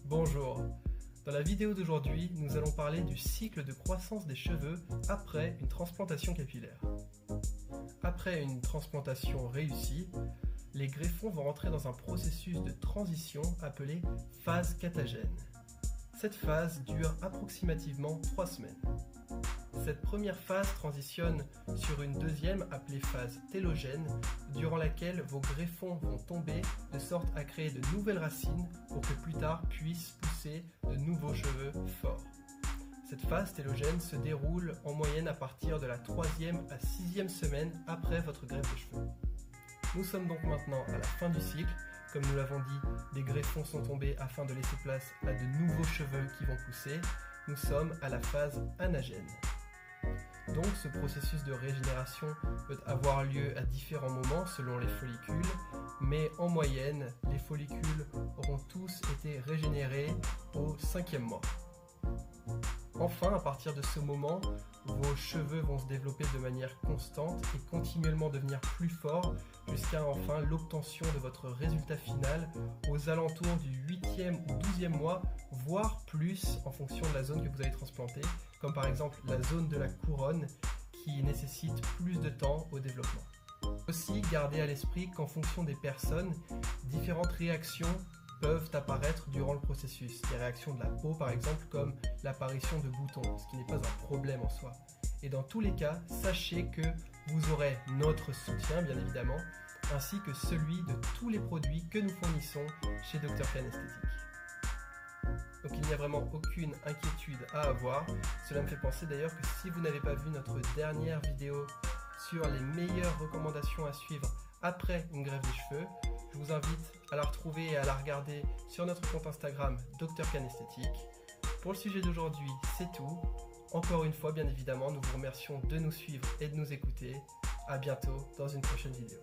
Bonjour, dans la vidéo d'aujourd'hui, nous allons parler du cycle de croissance des cheveux après une transplantation capillaire. Après une transplantation réussie, les greffons vont entrer dans un processus de transition appelé phase catagène. Cette phase dure approximativement 3 semaines. Cette première phase transitionne sur une deuxième appelée phase télogène, durant laquelle vos greffons vont tomber de sorte à créer de nouvelles racines pour que plus tard puissent pousser de nouveaux cheveux forts. Cette phase télogène se déroule en moyenne à partir de la 3e à 6e semaine après votre greffe de cheveux. Nous sommes donc maintenant à la fin du cycle. Comme nous l'avons dit, des greffons sont tombés afin de laisser place à de nouveaux cheveux qui vont pousser. Nous sommes à la phase anagène. Donc ce processus de régénération peut avoir lieu à différents moments selon les follicules, mais en moyenne, les follicules auront tous été régénérés au 5e mois. Enfin, à partir de ce moment, vos cheveux vont se développer de manière constante et continuellement devenir plus forts jusqu'à enfin l'obtention de votre résultat final aux alentours du 8e ou 12e mois, voire plus en fonction de la zone que vous avez transplantée, comme par exemple la zone de la couronne qui nécessite plus de temps au développement. Aussi, gardez à l'esprit qu'en fonction des personnes, différentes réactions peuvent apparaître durant le processus. Des réactions de la peau par exemple, comme l'apparition de boutons, ce qui n'est pas un problème en soi. Et dans tous les cas, sachez que vous aurez notre soutien bien évidemment, ainsi que celui de tous les produits que nous fournissons chez Dr Can Esthétique. Donc il n'y a vraiment aucune inquiétude à avoir. Cela me fait penser d'ailleurs que si vous n'avez pas vu notre dernière vidéo sur les meilleures recommandations à suivre après une greffe des cheveux, je vous invite à la retrouver et à la regarder sur notre compte Instagram Dr Can Esthétique. Pour le sujet d'aujourd'hui, c'est tout. Encore une fois, bien évidemment, nous vous remercions de nous suivre et de nous écouter. À bientôt dans une prochaine vidéo.